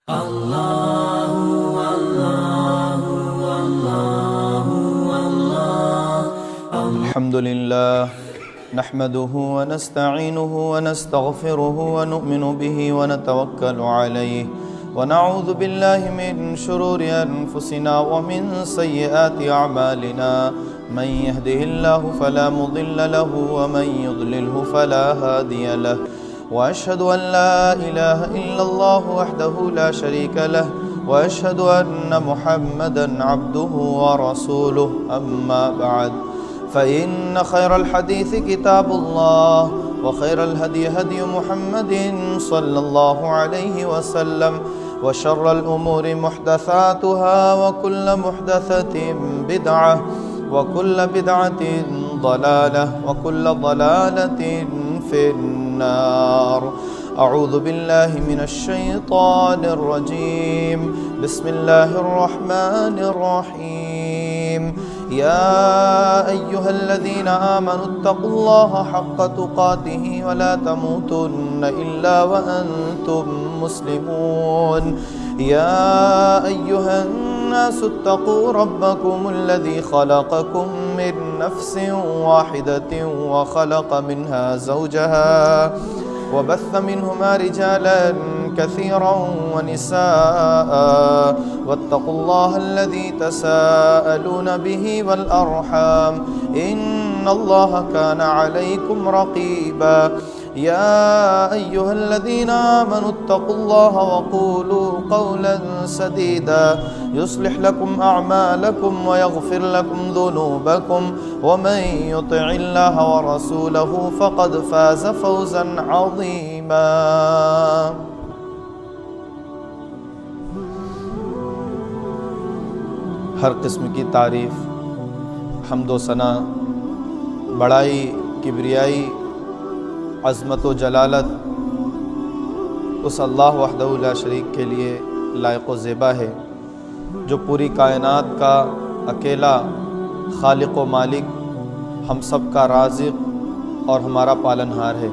الحمد لله نحمده ونستعينه ونستغفره ونؤمن به ونتوكل عليه ونعوذ بالله من شرور أنفسنا ومن سيئات أعمالنا من يهده الله فلا مضل له ومن يضلله فلا هادي له وأشهد أن لا إله إلا الله وحده لا شريك له وأشهد أن محمدًا عبده ورسوله أما بعد فإن خير الحديث كتاب الله وخير الهدي هدي محمد صلى الله عليه وسلم وشر الأمور محدثاتها وكل محدثة بدعة وكل بدعة ضلالة وكل ضلالة في النار. أعوذ بالله من الشيطان الرجيم. بسم الله الرحمن الرحيم. يا أيها الذين آمنوا اتقوا الله حق تقاته ولا تموتن إلا وأنتم مسلمون. يا أيها الناس اتقوا ربكم الذي خلقكم من نفس واحدة وخلق منها زوجها وبث منهما رجالا كثيرا ونساء واتقوا الله الذي تساءلون به والأرحام إن الله كان عليكم رقيبا. يا أيها الذين آمنوا اتقوا الله وقولوا قولا سديدا يصلح لكم أعمالكم ويغفر لكم ذنوبكم ومن يطع الله ورسوله فقد فاز فوزا عظيما. ہر قسم کی تعریف، حمد و ثنا، بڑائی، کبریائی، عظمت و جلالت اس اللہ وحدہ لا شریک کے لیے لائق و زیبا ہے، جو پوری کائنات کا اکیلا خالق و مالک، ہم سب کا رازق اور ہمارا پالنہار ہے.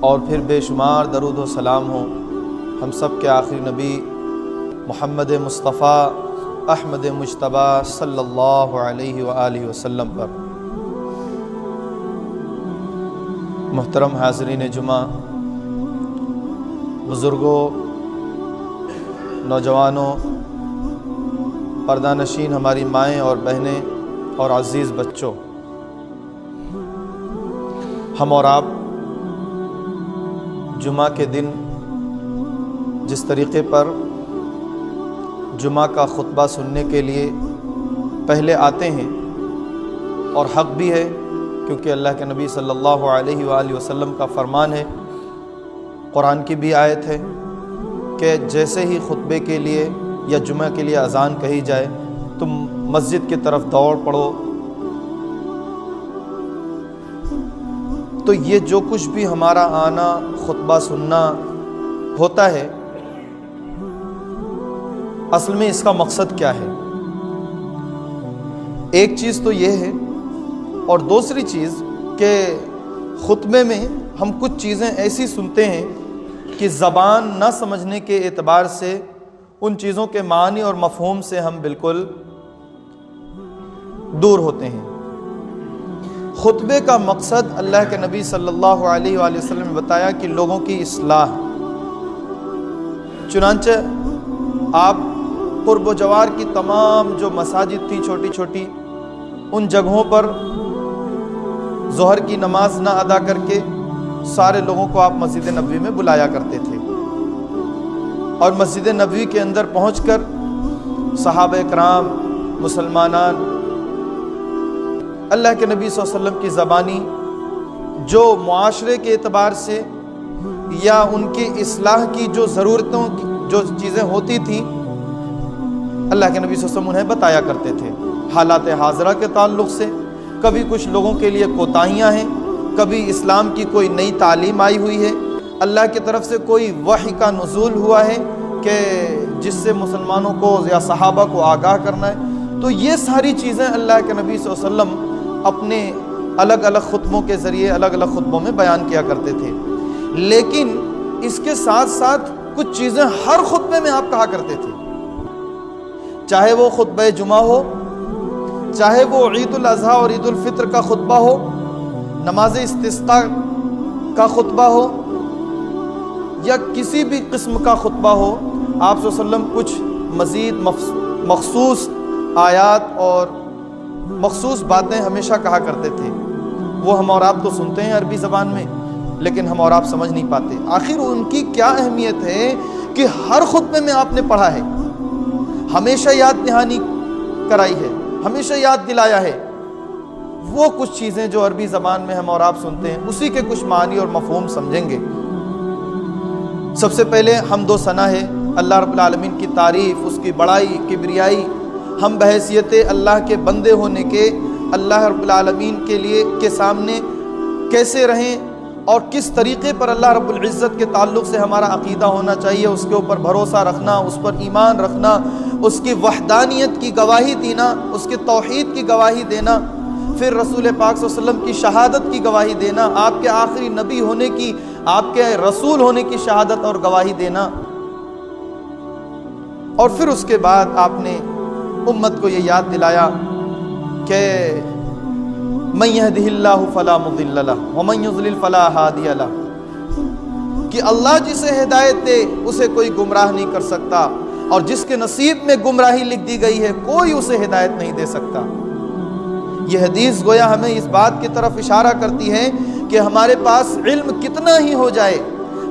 اور پھر بے شمار درود و سلام ہو ہم سب کے آخری نبی محمد مصطفیٰ احمد مجتبیٰ صلی اللہ علیہ وآلہ وسلم پر. محترم حاضرین جمعہ، بزرگوں، نوجوانوں، پردہ نشین ہماری مائیں اور بہنیں اور عزیز بچوں، ہم اور آپ جمعہ کے دن جس طریقے پر جمعہ کا خطبہ سننے کے لیے پہلے آتے ہیں، اور حق بھی ہے کیونکہ اللہ کے نبی صلی اللہ علیہ وآلہ وسلم کا فرمان ہے، قرآن کی بھی آیت ہے کہ جیسے ہی خطبے کے لیے یا جمعہ کے لیے اذان کہی جائے تم مسجد کی طرف دوڑ پڑو. تو یہ جو کچھ بھی ہمارا آنا، خطبہ سننا ہوتا ہے، اصل میں اس کا مقصد کیا ہے؟ ایک چیز تو یہ ہے، اور دوسری چیز کہ خطبے میں ہم کچھ چیزیں ایسی سنتے ہیں کہ زبان نہ سمجھنے کے اعتبار سے ان چیزوں کے معنی اور مفہوم سے ہم بالکل دور ہوتے ہیں. خطبے کا مقصد اللہ کے نبی صلی اللہ علیہ وآلہ وسلم نے بتایا کہ لوگوں کی اصلاح. چنانچہ آپ قرب و جوار کی تمام جو مساجد تھی چھوٹی چھوٹی، ان جگہوں پر ظہر کی نماز نہ ادا کر کے سارے لوگوں کو آپ مسجد نبوی میں بلایا کرتے تھے، اور مسجد نبوی کے اندر پہنچ کر صحابہ کرام، مسلمانان، اللہ کے نبی صلی اللہ علیہ وسلم کی زبانی جو معاشرے کے اعتبار سے یا ان کی اصلاح کی جو ضرورتوں کی جو چیزیں ہوتی تھیں، اللہ کے نبی صلی اللہ علیہ وسلم انہیں بتایا کرتے تھے. حالات حاضرہ کے تعلق سے کبھی کچھ لوگوں کے لیے کوتاہیاں ہیں، کبھی اسلام کی کوئی نئی تعلیم آئی ہوئی ہے، اللہ کی طرف سے کوئی وحی کا نزول ہوا ہے کہ جس سے مسلمانوں کو یا صحابہ کو آگاہ کرنا ہے. تو یہ ساری چیزیں اللہ کے نبی صلی اللہ علیہ وسلم اپنے الگ الگ خطبوں کے ذریعے الگ الگ خطبوں میں بیان کیا کرتے تھے. لیکن اس کے ساتھ ساتھ کچھ چیزیں ہر خطبے میں آپ کہا کرتے تھے، چاہے وہ خطبہ جمعہ ہو، چاہے وہ عید الاضحیٰ اور عید الفطر کا خطبہ ہو، نماز استسقاء کا خطبہ ہو، یا کسی بھی قسم کا خطبہ ہو، آپ صلی اللہ علیہ وسلم کچھ مزید مخصوص آیات اور مخصوص باتیں ہمیشہ کہا کرتے تھے۔ وہ ہم اور آپ تو سنتے ہیں عربی زبان میں، لیکن ہم اور آپ سمجھ نہیں پاتے آخر ان کی کیا اہمیت ہے کہ ہر خطبے میں آپ نے پڑھا ہے، ہمیشہ یاد دہانی کرائی ہے، ہمیشہ یاد دلایا ہے۔ وہ کچھ چیزیں جو عربی زبان میں ہم اور آپ سنتے ہیں، اسی کے کچھ معنی اور مفہوم سمجھیں گے۔ سب سے پہلے حمد و ثنا ہے، اللہ رب العالمین کی تعریف، اس کی بڑائی، کبریائی۔ ہم بحیثیت اللہ کے بندے ہونے کے اللہ رب العالمین کے سامنے کیسے رہیں اور کس طریقے پر اللہ رب العزت کے تعلق سے ہمارا عقیدہ ہونا چاہیے، اس کے اوپر بھروسہ رکھنا، اس پر ایمان رکھنا، اس کی وحدانیت کی گواہی دینا، اس کے توحید کی گواہی دینا، پھر رسول پاک صلی اللہ علیہ وسلم کی شہادت کی گواہی دینا، آپ کے آخری نبی ہونے کی، آپ کے رسول ہونے کی شہادت اور گواہی دینا، اور پھر اس کے بعد آپ نے امت کو یہ یاد دلایا کہ من یہدہ اللہ فلا مضل لہ ومن یضلل فلا ہادی لہ، کہ اللہ جسے ہدایت دے اسے کوئی گمراہ نہیں کر سکتا، اور جس کے نصیب میں گمراہی لکھ دی گئی ہے کوئی اسے ہدایت نہیں دے سکتا۔ یہ حدیث گویا ہمیں اس بات کی طرف اشارہ کرتی ہے کہ ہمارے پاس علم کتنا ہی ہو جائے،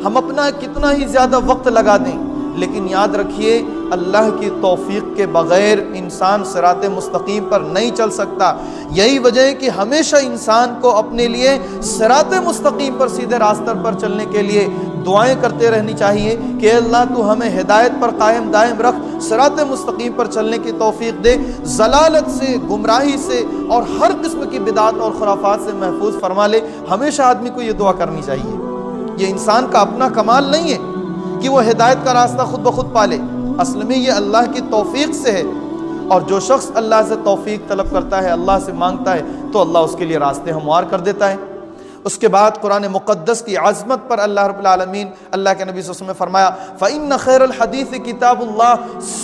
ہم اپنا کتنا ہی زیادہ وقت لگا دیں، لیکن یاد رکھیے اللہ کی توفیق کے بغیر انسان صراط مستقیم پر نہیں چل سکتا۔ یہی وجہ ہے کہ ہمیشہ انسان کو اپنے لیے صراط مستقیم پر، سیدھے راستے پر چلنے کے لیے دعائیں کرتے رہنی چاہیے کہ اے اللہ تو ہمیں ہدایت پر قائم دائم رکھ، صراط مستقیم پر چلنے کی توفیق دے، ضلالت سے، گمراہی سے اور ہر قسم کی بدعات اور خرافات سے محفوظ فرما لے۔ ہمیشہ آدمی کو یہ دعا کرنی چاہیے۔ یہ انسان کا اپنا کمال نہیں ہے کہ وہ ہدایت کا راستہ خود بخود پالے، اصل میں یہ اللہ کی توفیق سے ہے، اور جو شخص اللہ سے توفیق طلب کرتا ہے، اللہ سے مانگتا ہے، تو اللہ اس کے لیے راستے ہموار کر دیتا ہے۔ اس کے بعد قرآن مقدس کی عظمت پر اللہ رب العالمین، اللہ کے نبی صلی اللہ علیہ وسلم نے فرمایا فَإِنَّ خَيْرَ الْحَدِيثِ كِتَابُ اللَّهِ،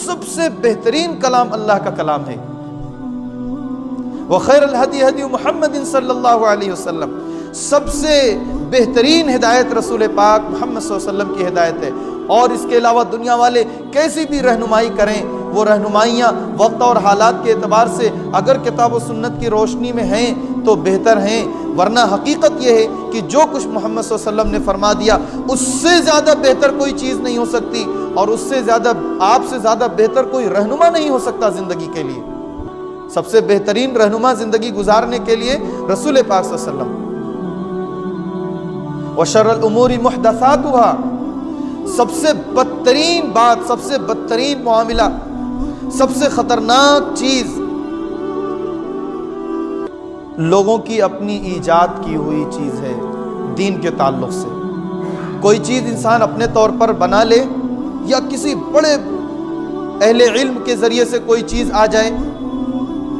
سب سے بہترین کلام اللہ کا کلام ہے، وَخَيْرَ الْهَدِي هَدِيُّ مُحَمَّدٍ صلی اللہ علیہ وسلم، سب سے بہترین ہدایت رسول پاک محمد صلی اللہ علیہ وسلم کی ہدایت ہے، اور اس کے علاوہ دنیا والے کیسی بھی رہنمائی کریں، وہ رہنمائیاں وقت اور حالات کے اعتبار سے اگر کتاب و سنت کی روشنی میں ہیں تو بہتر ہیں، ورنہ حقیقت یہ ہے کہ جو کچھ محمد صلی اللہ علیہ وسلم نے فرما دیا اس سے زیادہ بہتر کوئی چیز نہیں ہو سکتی، اور اس سے زیادہ، آپ سے زیادہ بہتر کوئی رہنما نہیں ہو سکتا زندگی کے لیے۔ سب سے بہترین رہنما زندگی گزارنے کے لیے رسول پاک صلی اللہ علیہ وسلم۔ وَشَرَّ الْأُمُورِ مُحْدَثَاتُهَا، سب سے بدترین بات، سب سے بدترین معاملہ، سب سے خطرناک چیز لوگوں کی اپنی ایجاد کی ہوئی چیز ہے دین کے تعلق سے۔ کوئی چیز انسان اپنے طور پر بنا لے، یا کسی بڑے اہل علم کے ذریعے سے کوئی چیز آ جائے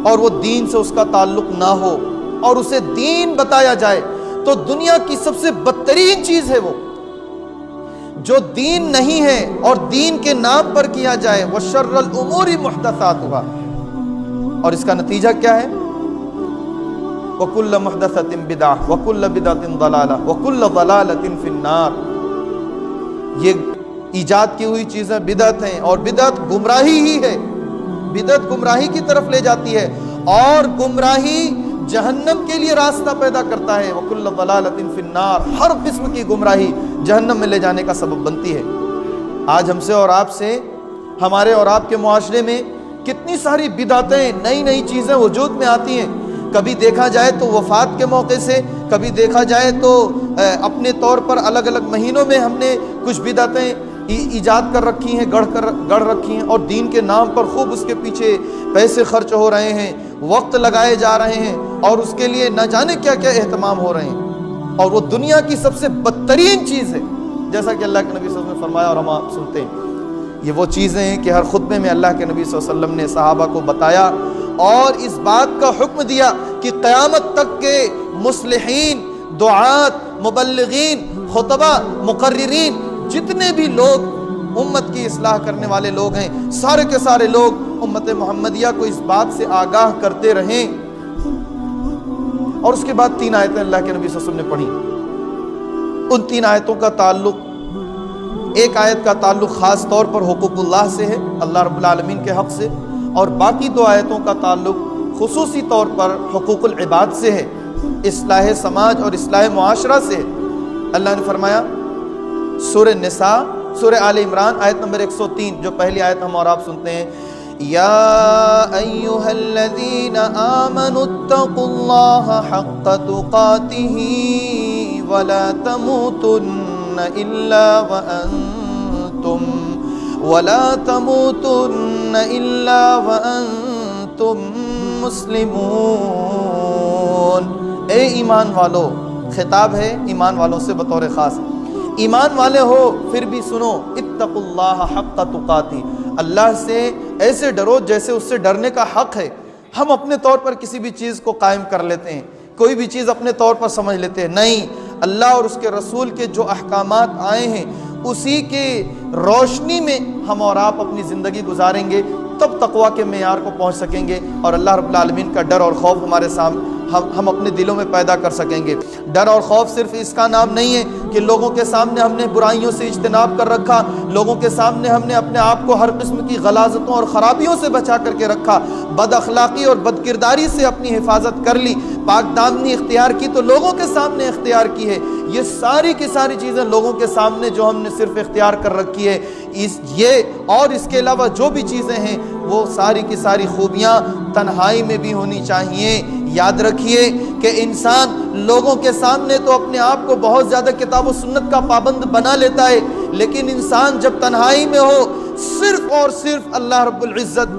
اور وہ دین سے اس کا تعلق نہ ہو اور اسے دین بتایا جائے، تو دنیا کی سب سے بدترین چیز ہے وہ جو دین نہیں ہے اور دین کے نام پر کیا جائے۔ وَشَرَّ الْأُمُورِ مُحْدَثَاتُهَا، اور اس کا نتیجہ کیا ہے؟ وَكُلَّ مُحْدَثَةٍ بِدْعَةٍ وَكُلَّ بِدْعَةٍ ضَلَالَةٍ وَكُلَّ ضَلَالَةٍ فِي النَّارِ۔ یہ ایجاد کی ہوئی چیزیں بدعت ہیں، اور بدعت گمراہی ہی ہے، بدعت گمراہی کی طرف لے جاتی ہے، اور گمراہی جہنم کے لیے راستہ پیدا کرتا ہے۔ وَكُلَّ ضَلَالَةٍ فِي النَّارِ، ہر قسم کی گمراہی جہنم میں لے جانے کا سبب بنتی ہے۔ آج ہم سے اور آپ سے، ہمارے اور آپ کے معاشرے میں کتنی ساری بدعتیں، نئی نئی چیزیں وجود میں آتی ہیں۔ کبھی دیکھا جائے تو وفات کے موقع سے، کبھی دیکھا جائے تو اپنے طور پر الگ الگ مہینوں میں ہم نے کچھ بدعتیں ایجاد کر رکھی ہیں، گڑھ رکھی ہیں، اور دین کے نام پر خوب اس کے پیچھے پیسے خرچ ہو رہے ہیں، وقت لگائے جا رہے ہیں، اور اس کے لیے نہ جانے کیا کیا اہتمام ہو رہے ہیں، اور وہ دنیا کی سب سے بدترین چیز ہے، جیسا کہ اللہ کے نبی صلی اللہ علیہ وسلم نے فرمایا اور ہم آپ سنتے ہیں۔ یہ وہ چیزیں ہیں کہ ہر خطبے میں اللہ کے نبی صلی اللہ علیہ وسلم نے صحابہ کو بتایا، اور اس بات کا حکم دیا کہ قیامت تک کے مصلحین، دعات، مبلغین، خطبہ، مقررین، جتنے بھی لوگ امت کی اصلاح کرنے والے لوگ ہیں، سارے کے سارے لوگ امت محمدیہ کو اس بات سے آگاہ کرتے رہیں۔ اور اس کے بعد 3 آیتیں اللہ کے نبی صلی اللہ علیہ وسلم نے پڑھی۔ ان 3 آیتوں کا تعلق، ایک آیت کا تعلق خاص طور پر حقوق اللہ سے ہے، اللہ رب العالمین کے حق سے، اور باقی 2 آیتوں کا تعلق خصوصی طور پر حقوق العباد سے ہے، اصلاح سماج اور اصلاح معاشرہ سے ہے۔ اللہ نے فرمایا سورہ نساء، سورہ آل عمران آیت نمبر 103، جو پہلی آیت ہم اور آپ سنتے ہیں، یا ایھا الذین آمنوا اتقوا اللہ حق تقاتہ ولا تموتن الا وانتم مسلمون۔ اے ایمان والو، خطاب ہے ایمان والوں سے بطور خاص، ایمان والے ہو پھر بھی سنو، اتقوا اللہ حق تقاتہ، اللہ سے ایسے ڈرو جیسے اس سے ڈرنے کا حق ہے۔ ہم اپنے طور پر کسی بھی چیز کو قائم کر لیتے ہیں، کوئی بھی چیز اپنے طور پر سمجھ لیتے ہیں، نہیں، اللہ اور اس کے رسول کے جو احکامات آئے ہیں اسی کے روشنی میں ہم اور آپ اپنی زندگی گزاریں گے، تب تقویٰ کے معیار کو پہنچ سکیں گے، اور اللہ رب العالمین کا ڈر اور خوف ہمارے سامنے ہم اپنے دلوں میں پیدا کر سکیں گے۔ ڈر اور خوف صرف اس کا نام نہیں ہے کہ لوگوں کے سامنے ہم نے برائیوں سے اجتناب کر رکھا، لوگوں کے سامنے ہم نے اپنے آپ کو ہر قسم کی غلاظتوں اور خرابیوں سے بچا کر کے رکھا، بد اخلاقی اور بد کرداری سے اپنی حفاظت کر لی، پاک دامنی اختیار کی تو لوگوں کے سامنے اختیار کی ہے۔ یہ ساری کی ساری چیزیں لوگوں کے سامنے جو ہم نے صرف اختیار کر رکھی ہے، یہ اور اس کے علاوہ جو بھی چیزیں ہیں وہ ساری کی ساری خوبیاں تنہائی میں بھی ہونی چاہیے۔ یاد رکھیے کہ انسان لوگوں کے سامنے تو اپنے آپ کو بہت زیادہ کتاب و سنت کا پابند بنا لیتا ہے، لیکن انسان جب تنہائی میں ہو صرف اور صرف اللہ رب العزت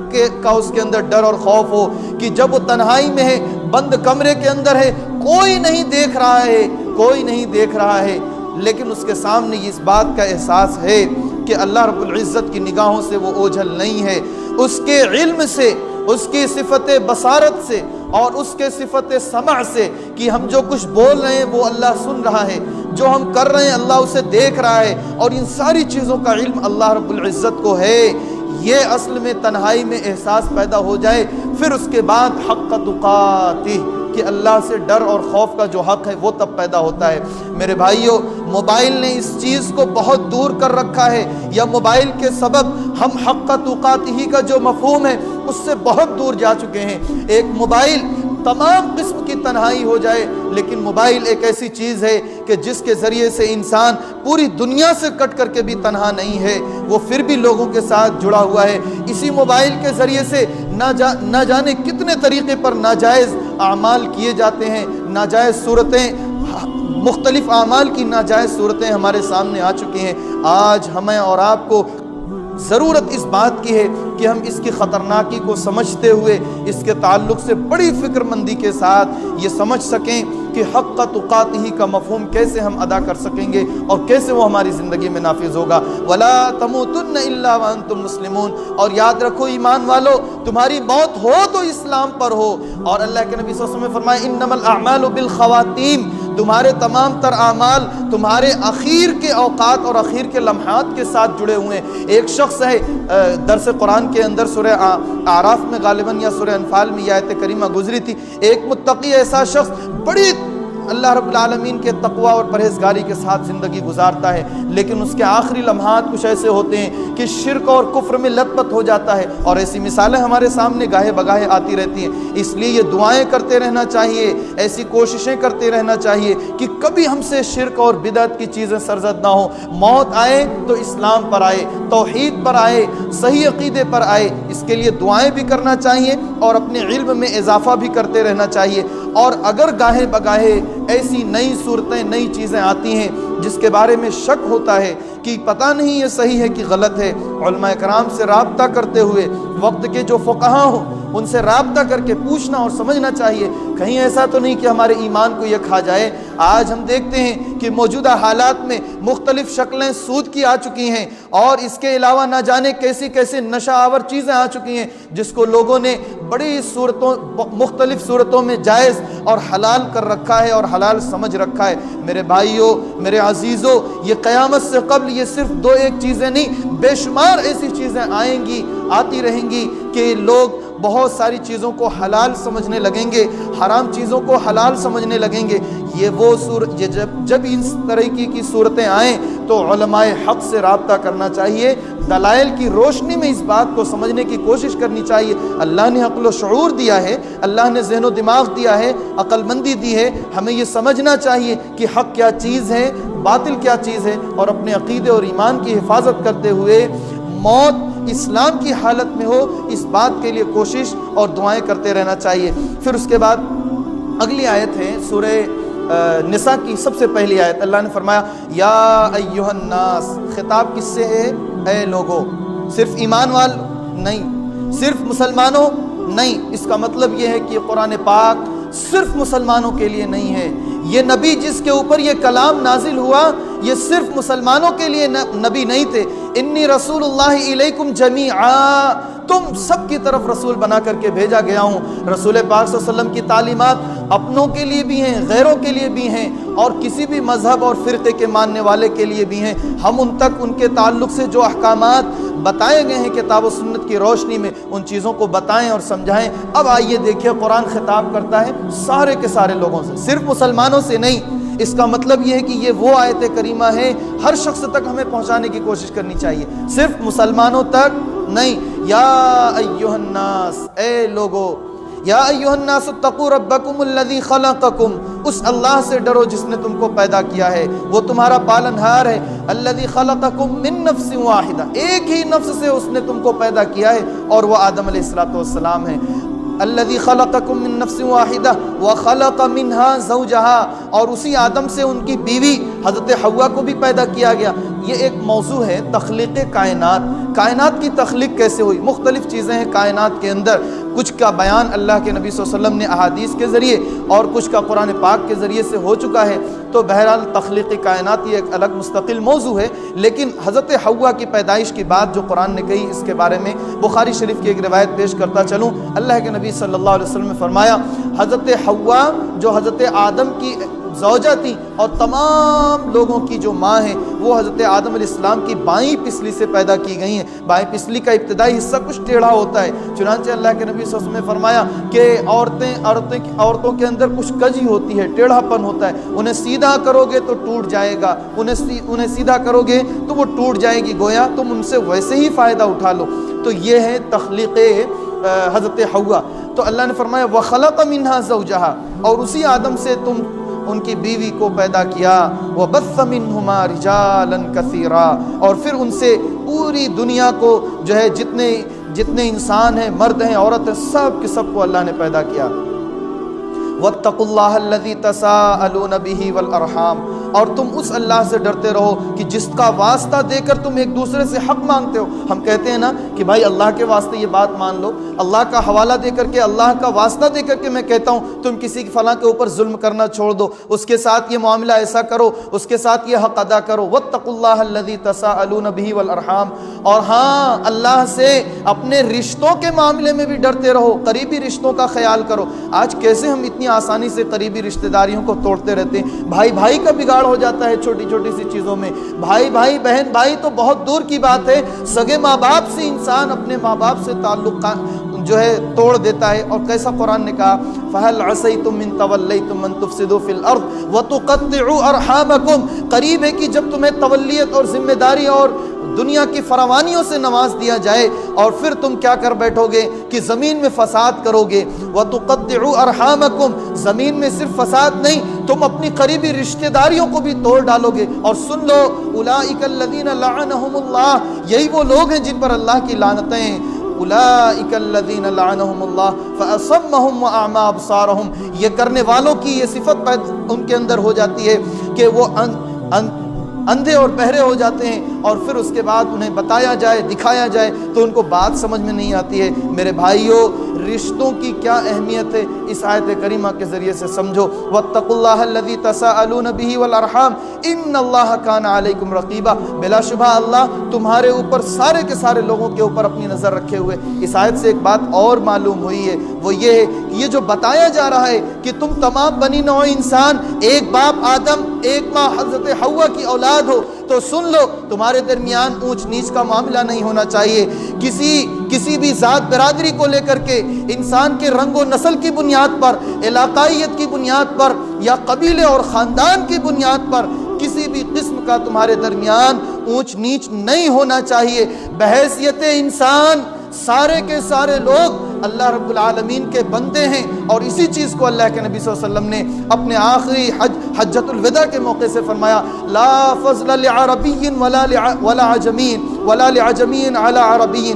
کا اس کے اندر ڈر اور خوف ہو کہ جب وہ تنہائی میں ہے، بند کمرے کے اندر ہے، کوئی نہیں دیکھ رہا ہے، کوئی نہیں دیکھ رہا ہے، لیکن اس کے سامنے اس بات کا احساس ہے کہ اللہ رب العزت کی نگاہوں سے وہ اوجھل نہیں ہے، اس کے علم سے، اس کی صفت بصارت سے اور اس کے صفت سمع سے کہ ہم جو کچھ بول رہے ہیں وہ اللہ سن رہا ہے، جو ہم کر رہے ہیں اللہ اسے دیکھ رہا ہے، اور ان ساری چیزوں کا علم اللہ رب العزت کو ہے۔ یہ اصل میں تنہائی میں احساس پیدا ہو جائے، پھر اس کے بعد حق تقاتہ کہ اللہ سے ڈر اور خوف کا جو حق ہے وہ تب پیدا ہوتا ہے۔ میرے بھائیوں، موبائل نے اس چیز کو بہت دور کر رکھا ہے، یا موبائل کے سبب ہم حق تقاتہ کا جو مفہوم ہے اس سے بہت دور جا چکے ہیں۔ ایک موبائل تمام قسم کی تنہائی ہو جائے، لیکن موبائل ایک ایسی چیز ہے کہ جس کے ذریعے سے انسان پوری دنیا سے کٹ کر کے بھی تنہا نہیں ہے، وہ پھر بھی لوگوں کے ساتھ جڑا ہوا ہے۔ اسی موبائل کے ذریعے سے نہ جانے کتنے طریقے پر ناجائز اعمال کیے جاتے ہیں، ناجائز صورتیں، مختلف اعمال کی ناجائز صورتیں ہمارے سامنے آ چکی ہیں۔ آج ہمیں اور آپ کو ضرورت اس بات کی ہے کہ ہم اس کی خطرناکی کو سمجھتے ہوئے اس کے تعلق سے بڑی فکر مندی کے ساتھ یہ سمجھ سکیں کہ حق تقاتہ کا مفہوم کیسے ہم ادا کر سکیں گے اور کیسے وہ ہماری زندگی میں نافذ ہوگا۔ وَلَا تَمُوتُنَّ إِلَّا وَأَنْتُمْ مُسْلِمُونَ، اور یاد رکھو ایمان والو، تمہاری موت ہو تو اسلام پر ہو۔ اور اللہ کے نبی صلی اللہ علیہ وسلم نے فرمایا إِنَّمَا الْأَعْمَالُ بِالْخَوَاتِيمِ، تمہارے تمام تر اعمال تمہارے اخیر کے اوقات اور اخیر کے لمحات کے ساتھ جڑے ہوئے ہیں۔ ایک شخص ہے، درس قرآن کے اندر سورہ اعراف میں غالباً یا سورہ انفال میں یہ آیت کریمہ گزری تھی، ایک متقی ایسا شخص بڑی اللہ رب العالمین کے تقوی اور پرہیزگاری کے ساتھ زندگی گزارتا ہے، لیکن اس کے آخری لمحات کچھ ایسے ہوتے ہیں کہ شرک اور کفر میں لت پت ہو جاتا ہے، اور ایسی مثالیں ہمارے سامنے گاہے بگاہے آتی رہتی ہیں۔ اس لیے یہ دعائیں کرتے رہنا چاہیے، ایسی کوششیں کرتے رہنا چاہیے کہ کبھی ہم سے شرک اور بدعت کی چیزیں سرزد نہ ہوں۔ موت آئے تو اسلام پر آئے، توحید پر آئے، صحیح عقیدے پر آئے۔ اس کے لیے دعائیں بھی کرنا چاہیے اور اپنے علم میں اضافہ بھی کرتے رہنا چاہیے۔ اور اگر گاہے بگاہے ایسی نئی صورتیں، نئی چیزیں آتی ہیں جس کے بارے میں شک ہوتا ہے کہ پتہ نہیں یہ صحیح ہے کہ غلط ہے، علماء کرام سے رابطہ کرتے ہوئے، وقت کے جو فقہا ہوں ان سے رابطہ کر کے پوچھنا اور سمجھنا چاہیے، کہیں ایسا تو نہیں کہ ہمارے ایمان کو یہ کھا جائے۔ آج ہم دیکھتے ہیں کہ موجودہ حالات میں مختلف شکلیں سود کی آ چکی ہیں، اور اس کے علاوہ نہ جانے کیسی کیسی نشہ آور چیزیں آ چکی ہیں جس کو لوگوں نے بڑی صورتوں مختلف صورتوں میں جائز اور حلال کر رکھا ہے اور حلال سمجھ رکھا ہے۔ میرے بھائیوں، میرے عزیزوں، یہ قیامت سے قبل یہ صرف دو ایک چیزیں نہیں، بے شمار ایسی چیزیں آئیں گی، آتی رہیں گی کہ لوگ بہت ساری چیزوں کو حلال سمجھنے لگیں گے، حرام چیزوں کو حلال سمجھنے لگیں گے۔ جب اس طرح کی صورتیں آئیں تو علماء حق سے رابطہ کرنا چاہیے، دلائل کی روشنی میں اس بات کو سمجھنے کی کوشش کرنی چاہیے۔ اللہ نے عقل و شعور دیا ہے، اللہ نے ذہن و دماغ دیا ہے، عقل مندی دی ہے، ہمیں یہ سمجھنا چاہیے کہ حق کیا چیز ہے، باطل کیا چیز ہے، اور اپنے عقیدے اور ایمان کی حفاظت کرتے ہوئے موت اسلام کی حالت میں ہو، اس بات کے لیے کوشش اور دعائیں کرتے رہنا چاہیے۔ پھر اس کے بعد اگلی آیت ہے سورہ نساء کی سب سے پہلی آیت، اللہ نے فرمایا یا ایھا الناس، خطاب کس سے ہے؟ اے لوگو، صرف ایمان والوں نہیں، صرف مسلمانوں نہیں، اس کا مطلب یہ ہے کہ قرآن پاک صرف مسلمانوں کے لیے نہیں ہے، یہ نبی جس کے اوپر یہ کلام نازل ہوا یہ صرف مسلمانوں کے لیے نبی نہیں تھے۔ انی رسول اللہ الیکم جمیعا، تم سب کی طرف رسول بنا کر کے بھیجا گیا ہوں۔ رسول پاک صلی اللہ علیہ وسلم کی تعلیمات اپنوں کے لیے بھی ہیں، غیروں کے لیے بھی ہیں، اور کسی بھی مذہب اور فرقے کے ماننے والے کے لیے بھی ہیں۔ ہم ان تک ان کے تعلق سے جو احکامات بتائے گئے ہیں کتاب و سنت کی روشنی میں، ان چیزوں کو بتائیں اور سمجھائیں۔ اب آئیے دیکھیں، قرآن خطاب کرتا ہے سارے کے سارے لوگوں سے، صرف مسلمانوں سے نہیں۔ اس کا مطلب یہ ہے کہ یہ وہ آیت کریمہ ہے ہر شخص تک ہمیں پہنچانے کی کوشش کرنی چاہیے، صرف مسلمانوں تک نہیں۔ یا ایھا الناس، اے لوگو، یا ایھا الناس اتقوا ربکم الذی خلقکم، اس اللہ سے ڈرو جس نے تم کو پیدا کیا ہے، وہ تمہارا پالنہار ہے۔ الذی خلقکم من نفس واحدہ، ایک ہی نفس سے اس نے تم کو پیدا کیا ہے، اور وہ آدم علیہ السلام ہے۔ الذی خلقکم من نفس واحدہ وخلق منہا زوجہا، اور اسی آدم سے ان کی بیوی حضرت حوا کو بھی پیدا کیا گیا۔ یہ ایک موضوع ہے تخلیق کائنات، کائنات کی تخلیق کیسے ہوئی، مختلف چیزیں ہیں کائنات کے اندر، کچھ کا بیان اللہ کے نبی صلی اللہ علیہ وسلم نے احادیث کے ذریعے اور کچھ کا قرآن پاک کے ذریعے سے ہو چکا ہے۔ تو بہرحال تخلیق کائنات یہ ایک الگ مستقل موضوع ہے، لیکن حضرت حوا کی پیدائش کی بات جو قرآن نے کہی، اس کے بارے میں بخاری شریف کی ایک روایت پیش کرتا چلوں۔ اللہ کے نبی صلی اللہ علیہ وسلم نے فرمایا، حضرت حوا جو حضرت آدم کی زوجہ تھی اور تمام لوگوں کی جو ماں ہے، وہ حضرت آدم علیہ السلام کی بائیں پسلی سے پیدا کی گئی ہیں۔ بائیں پسلی کا ابتدائی حصہ کچھ ٹیڑھا ہوتا ہے، چنانچہ اللہ کے نبی صلی اللہ علیہ وسلم نے فرمایا کہ عورتوں کے اندر کچھ کجی ہوتی ہے، ٹیڑھا پن ہوتا ہے، انہیں سیدھا کرو گے تو ٹوٹ جائے گا، انہیں سیدھا کرو گے تو وہ ٹوٹ جائے گی، گویا تم ان سے ویسے ہی فائدہ اٹھا لو۔ تو یہ ہے تخلیق حضرت حوا۔ تو اللہ نے فرمایا وَخَلَقَ مِنْهَا زَوْجَهَا، اور اسی آدم سے تم ان کی بیوی کو پیدا کیا، وَبَثَّ مِنْهُمَا رِجَالًا كَثِيرًا، اور پھر ان سے پوری دنیا کو جو ہے جتنے انسان ہیں، مرد ہیں، عورت ہیں، سب کے سب کو اللہ نے پیدا کیا۔ وَاتَّقُوا اللَّهَ الَّذِي تَسَاءَلُونَ بِهِ وَالْأَرْحَامَ، اور تم اس اللہ سے ڈرتے رہو کہ جس کا واسطہ دے کر تم ایک دوسرے سے حق مانگتے ہو۔ ہم کہتے ہیں نا کہ بھائی اللہ کے واسطے یہ بات مان لو، اللہ کا حوالہ دے کر کے، اللہ کا واسطہ دے کر کے میں کہتا ہوں تم کسی فلاں کے اوپر ظلم کرنا چھوڑ دو، اس کے ساتھ یہ معاملہ ایسا کرو، اس کے ساتھ یہ حق ادا کرو۔ وَاتَّقُوا اللَّهَ الَّذِي تَسَاءَلُونَ بِهِ وَالْأَرْحَامَ، اور ہاں اللہ سے اپنے رشتوں کے معاملے میں بھی ڈرتے رہو، قریبی رشتوں کا خیال کرو۔ آج کیسے ہم اتنی آسانی سے قریبی رشتہ داریوں کو توڑتے رہتے ہیں، بھائی بھائی کا بگاڑ ہو جاتا ہے چھوٹی چھوٹی سی چیزوں میں، بھائی بھائی، بہن بھائی تو بہت دور کی بات ہے، سگے ماں باپ سے انسان اپنے ماں باپ سے تعلق جو ہے توڑ دیتا ہے۔ اور کیسا قرآن نے کہا فَهَلْ عَسَيْتُم مِّن تَوَلَّيْتُم مَّن تُفْسِدُوا فِي الْأَرْضِ وَتُقَطِّعُوا أَرْحَامَكُمْ، قریب ہے کہ جب تمہیں تولیت اور ذمہ داری اور دنیا کی فراوانیوں سے نواز دیا جائے اور پھر تم کیا کر بیٹھو گے کہ زمین میں فساد کرو گے۔ وَتُقَطِّعُوا أَرْحَامَكُمْ، زمین میں صرف فساد نہیں، تم اپنی قریبی رشتہ داریوں کو بھی توڑ ڈالو گے۔ اور سن لو أُولَٰئِكَ الَّذِينَ لَعَنَهُمُ اللَّهُ، یہی وہ لوگ ہیں جن پر اللہ کی لعنتیں ہیں۔ أُولَٰئِكَ الَّذِينَ لَعَنَهُمُ اللَّهُ فَأَصَمَّهُمْ وَأَعْمَىٰ أَبْصَارَهُمْ، یہ کرنے والوں کی یہ صفت ان کے اندر ہو جاتی ہے کہ وہ اندھے اور بہرے ہو جاتے ہیں، اور پھر اس کے بعد انہیں بتایا جائے، دکھایا جائے تو ان کو بات سمجھ میں نہیں آتی ہے۔ میرے بھائیوں، رشتوں کی کیا اہمیت ہے اس آیت کریمہ کے ذریعے سے سمجھو۔ واتقوا اللہ الذی تساءلون بہ والارحام ان اللہ کان علیکم رقیبا، بلا شبہ اللہ تمہارے اوپر، سارے کے سارے لوگوں کے اوپر اپنی نظر رکھے ہوئے۔ اس آیت سے ایک بات اور معلوم ہوئی ہے، وہ یہ ہے کہ یہ جو بتایا جا رہا ہے کہ تم تمام بنی نوع انسان، ایک باپ آدم، ایک ماں حضرت حوا کی اولاد ہو، تو سن لو تمہارے درمیان اونچ نیچ کا معاملہ نہیں ہونا چاہیے۔ کسی بھی ذات برادری کو لے کر کے، انسان کے رنگ و نسل کی بنیاد پر، علاقائیت کی بنیاد پر، یا قبیلے اور خاندان کی بنیاد پر کسی بھی قسم کا تمہارے درمیان اونچ نیچ نہیں ہونا چاہیے۔ بحیثیت انسان سارے کے سارے لوگ اللہ رب العالمین کے بندے ہیں، اور اسی چیز کو اللہ کے نبی صلی اللہ علیہ وسلم نے اپنے آخری حجۃ الوداع کے موقع سے فرمایا، لا فضل لعربی ولا عجمی علی عربی،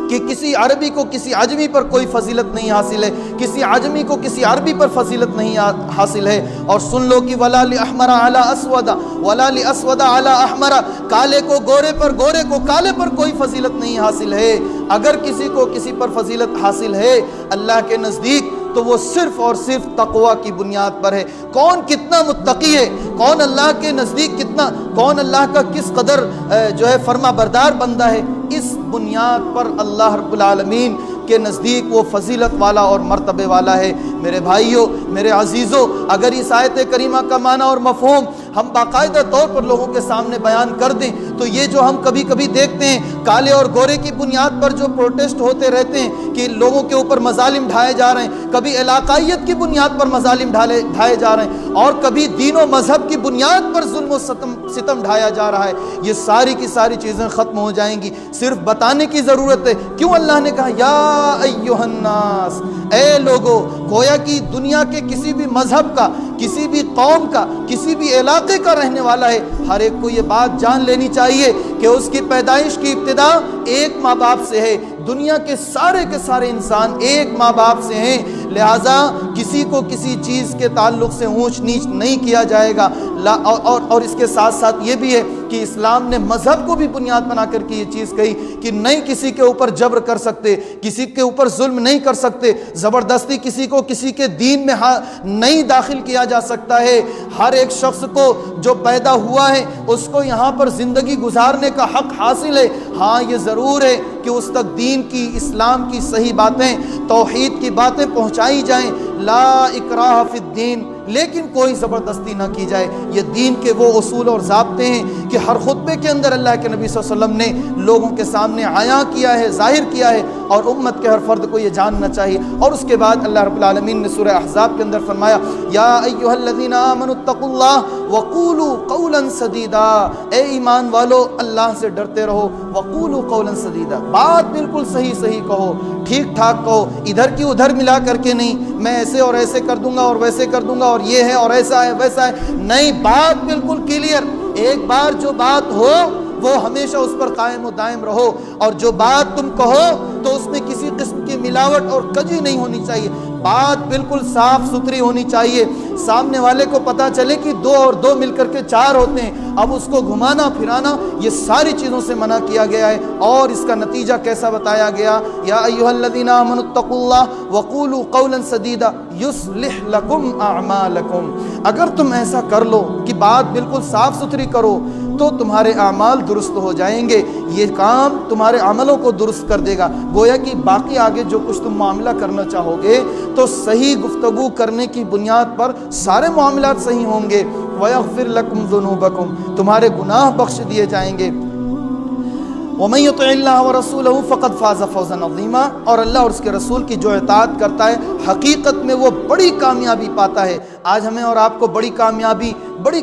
کہ کسی عربی کو کسی عجمی پر کوئی فضیلت نہیں حاصل ہے، کسی عجمی کو کسی عربی پر فضیلت نہیں حاصل ہے۔ اور سن لو کہ ولا لأحمر علی اسود ولا لأسود علی احمر، کالے کو گورے پر، گورے کو کالے پر کوئی فضیلت نہیں حاصل ہے۔ اگر کسی کو کسی پر فضیلت حاصل ہے اللہ کے نزدیک تو وہ صرف اور صرف تقوی کی بنیاد پر ہے۔ کون کتنا متقی ہے، کون اللہ کے نزدیک کتنا، کون اللہ کا کس قدر جو ہے فرما بردار بندہ ہے، اس بنیاد پر اللہ رب العالمین کے نزدیک وہ فضیلت والا اور مرتبے والا ہے۔ میرے بھائیوں، میرے عزیزوں، اگر اس آیت کریمہ کا معنی اور مفہوم ہم باقاعدہ طور پر لوگوں کے سامنے بیان کر دیں تو یہ جو ہم کبھی کبھی دیکھتے ہیں کالے اور گورے کی بنیاد پر جو پروٹیسٹ ہوتے رہتے ہیں کہ لوگوں کے اوپر مظالم ڈھائے جا رہے ہیں، کبھی علاقائیت کی بنیاد پر مظالم ڈھائے جا رہے ہیں، اور کبھی دین و مذہب کی بنیاد پر ظلم و ستم ڈھایا جا رہا ہے، یہ ساری کی ساری چیزیں ختم ہو جائیں گی۔ صرف بتانے کی ضرورت ہے۔ کیوں اللہ نے کہا یا ایھا الناس، اے لوگو، گویا کہ دنیا کے کسی بھی مذہب کا، کسی بھی قوم کا، کسی بھی علاقے کا رہنے والا ہے، ہر ایک کو یہ بات جان لینی چاہیے کہ اس کی پیدائش کی ابتدا ایک ماں باپ سے ہے۔ دنیا کے سارے انسان ایک ماں باپ سے ہیں، لہٰذا کسی کو کسی چیز کے تعلق سے اونچ نیچ نہیں کیا جائے گا۔ اور اس کے ساتھ ساتھ یہ بھی ہے کہ اسلام نے مذہب کو بھی بنیاد بنا کر کے یہ چیز کہی کہ نہیں کسی کے اوپر جبر کر سکتے، کسی کے اوپر ظلم نہیں کر سکتے، زبردستی کسی کو کسی کے دین میں نہیں داخل کیا جا سکتا ہے۔ ہر ایک شخص کو جو پیدا ہوا ہے اس کو یہاں پر زندگی گزارنے کا حق حاصل ہے۔ ہاں یہ ضرور ہے کہ اس تک دین کی، اسلام کی صحیح باتیں، توحید کی باتیں پہنچائی جائیں، لا اکراہ فی الدین، لیکن کوئی زبردستی نہ کی جائے۔ یہ دین کے وہ اصول اور ضابطے ہیں کہ ہر خطبے کے اندر اللہ کے نبی صلی اللہ علیہ وسلم نے لوگوں کے سامنے عیاں کیا ہے، ظاہر کیا ہے، اور امت کے ہر فرد کو یہ جاننا چاہیے۔ اور اس کے بعد اللہ رب العالمین نے سورہ احزاب کے اندر فرمایا، یا ایھا الذین آمنوا اتقوا اللہ وقولوا قولا سدیدا، اے ایمان والو اللہ سے ڈرتے رہو، وقولوا قولا سدیدا، بات بالکل صحیح کہو، ٹھیک ٹھاک کہو، ادھر کی ادھر ملا کر کے نہیں، میں ایسے اور ایسے کر دوں گا اور ویسے کر دوں گا اور یہ ہے اور ایسا ہے ویسا ہے، نہیں، بات بالکل کلیئر۔ ایک بار جو بات ہو وہ ہمیشہ اس پر قائم و دائم رہو، اور جو بات تم کہو تو اس میں کسی قسم کی ملاوٹ اور کجی نہیں ہونی چاہیے، بات بالکل صاف ستھری ہونی چاہیے، سامنے والے کو پتا چلے کہ 2 اور 2 مل کر کے 4 ہوتے ہیں، اب اس کو گھمانا پھرانا یہ ساری چیزوں سے منع کیا گیا ہے۔ اور اس کا نتیجہ کیسا بتایا گیا، یا ایھا الذین آمنوا اتقوا اللہ وقولوا قولا سدیدا یصلح لکم اعمالکم، اگر تم ایسا کر لو کہ بات بالکل صاف ستھری کرو تو تمہارے اعمال درست ہو جائیں گے، یہ کام تمہارے عملوں کو درست کر دے گا۔ گویا کہ باقی آگے جو کچھ تم معاملہ کرنا چاہو گے تو صحیح گفتگو کرنے کی بنیاد پر سارے معاملات صحیح ہوں گے۔ وَيَغْفِرْ لَكُمْ ذُنُوبَكُمْ، تمہارے گناہ بخش دیے جائیں گے۔ وَمَن يُطِعِ اللَّهَ وَرَسُولَهُ فَقَدْ فَازَ فَوْزًا عَظِيمًا، اور اللہ اور اس کے رسول کی جو اطاعت کرتا ہے حقیقت میں وہ بڑی کامیابی پاتا ہے۔ آج ہمیں اور آپ کو بڑی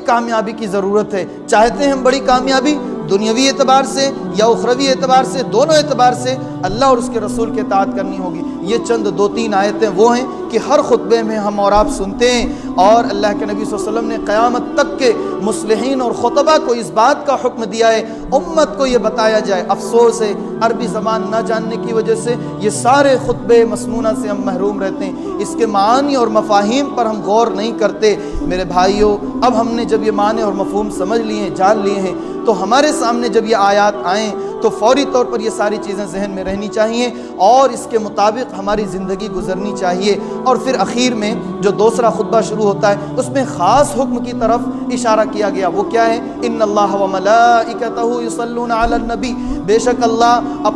کامیابی کی ضرورت ہے۔ چاہتے ہیں ہم بڑی کامیابی دنیاوی اعتبار سے یا اخروی اعتبار سے، دونوں اعتبار سے اللہ اور اس کے رسول کے اطاعت کرنی ہوگی۔ یہ چند 2-3 آیتیں وہ ہیں کہ ہر خطبے میں ہم اور آپ سنتے ہیں، اور اللہ کے نبی صلی اللہ علیہ وسلم نے قیامت تک کے مصلحین اور خطبہ کو اس بات کا حکم دیا ہے امت کو یہ بتایا جائے۔ افسوس ہے عربی زبان نہ جاننے کی وجہ سے یہ سارے خطبے مسنونہ سے ہم محروم رہتے ہیں، اس کے معانی اور مفاہیم پر ہم غور نہیں کرتے۔ میرے بھائیوں، اب ہم نے جب یہ معنی اور مفہوم سمجھ لیے ہیں، جان لیے ہیں، تو ہمارے سامنے جب یہ آیات آئیں تو فوری طور پر یہ ساری چیزیں ذہن میں رہنی چاہیے اور اس کے مطابق ہماری زندگی گزرنی چاہیے۔ اور پھر اخیر میں جو دوسرا خطبہ شروع ہوتا ہے اس میں خاص حکم کی طرف اشارہ کیا گیا، وہ کیا ہے؟ ان اللہ و ملائکتہ یصلون علی النبی، بے شک اللہ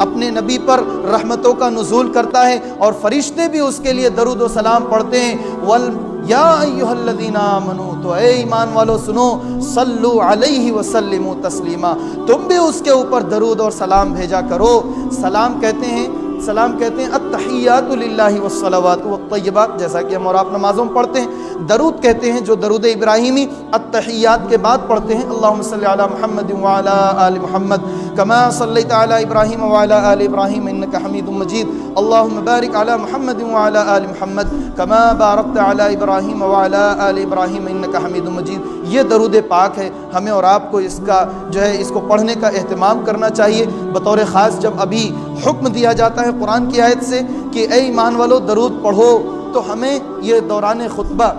اپنے نبی پر رحمتوں کا نزول کرتا ہے اور فرشتے بھی اس کے لیے درود و سلام پڑھتے ہیں۔ یا ایھا الذین آمنوا، تو اے ایمان والو سنو، صلو علیہ وسلموا تسلیما، تم بھی اس کے اوپر درود اور سلام بھیجا کرو۔ سلام کہتے ہیں التحیات للہ والصلوات والطیبات، جیسا کہ ہم اور آپ نمازوں میں پڑھتے ہیں۔ درود کہتے ہیں جو درود ابراہیمی التحیات کے بعد پڑھتے ہیں، اللہم صلی علی محمد وعلی آل محمد کما صلیت علی ابراہیم وعلی آل ابراہیم انک حمید مجید، اللہم بارک علی محمد وعلی آل محمد کما بارکت علی ابراہیم وعلی آل ابراہیم انک حمید مجید۔ یہ درود پاک ہے، ہمیں اور آپ کو اس کو پڑھنے کا اہتمام کرنا چاہیے۔ بطور خاص جب ابھی حکم دیا جاتا ہے قرآن کی آیت سے کہ اے ایمان والو درود پڑھو، تو ہمیں یہ دوران خطبہ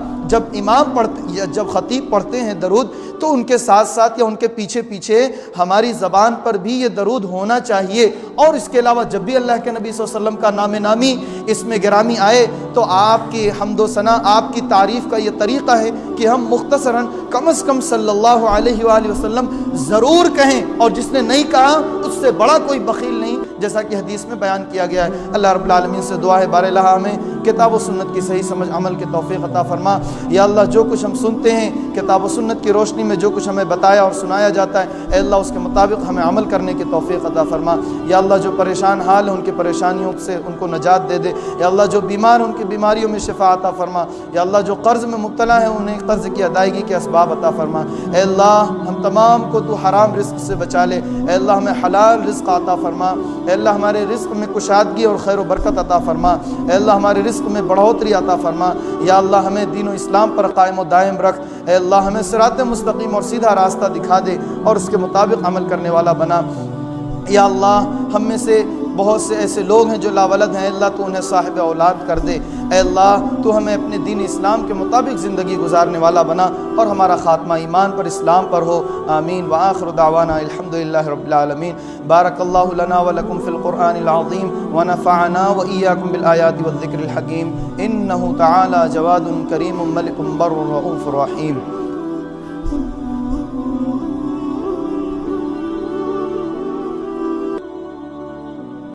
جب خطیب پڑھتے ہیں درود، تو ان کے ساتھ ساتھ یا ان کے پیچھے پیچھے ہماری زبان پر بھی یہ درود ہونا چاہیے۔ اور اس کے علاوہ جب بھی اللہ کے نبی صلی اللہ علیہ وسلم کا نام نامی اس میں گرامی آئے تو آپ کی حمد و ثنا، آپ کی تعریف کا یہ طریقہ ہے کہ ہم مختصراً کم از کم صلی اللہ علیہ وآلہ وسلم ضرور کہیں، اور جس نے نہیں کہا اس سے بڑا کوئی بخیل نہیں، جیسا کہ حدیث میں بیان کیا گیا ہے۔ اللہ رب العالمین سے دعا ہے بار الہ ہمیں کتاب و سنت کی صحیح سمجھ عمل کی توفیق عطا فرما۔ یا اللہ جو کچھ ہم سنتے ہیں کتاب و سنت کی روشنی میں جو کچھ ہمیں بتایا اور سنایا جاتا ہے، اے اللہ اس کے مطابق ہمیں عمل کرنے کی توفیق عطا فرما۔ یا اللہ جو پریشان حال ہیں ان کی پریشانیوں سے ان کو نجات دے دے۔ یا اللہ جو بیمار ہیں ان کی بیماریوں میں شفا عطا فرما۔ یا اللہ جو قرض میں مبتلا ہیں انہیں قرض کی ادائیگی کے اسباب عطا فرما۔ اے اللہ ہم تمام کو تو حرام رزق سے بچا لے، اے اللہ ہمیں حلال رزق عطا فرما۔ اے اللہ ہمارے رزق میں کشادگی اور خیر و برکت عطا فرما۔ اے اللہ ہمارے رزق میں بڑھوتری عطا فرما۔ یا اللہ ہمیں دین و اسلام پر قائم و دائم رکھ۔ اے اللہ ہمیں صراط مستقیم اور سیدھا راستہ دکھا دے اور اس کے مطابق عمل کرنے والا بنا۔ یا اللہ ہم میں سے بہت سے ایسے لوگ ہیں جو لاولد ہیں، اللہ تو انہیں صاحب اولاد کر دے۔ اے اللہ تو ہمیں اپنے دین اسلام کے مطابق زندگی گزارنے والا بنا اور ہمارا خاتمہ ایمان پر اسلام پر ہو، آمین۔ وآخر دعوانا الحمدللہ رب العالمین۔ بارک اللہ لنا ولکم فی القرآن العظیم ونفعنا وإیاکم بالآیات والذکر الحکیم، انہ تعالی جواد کریم ملک بر رؤوف رحیم۔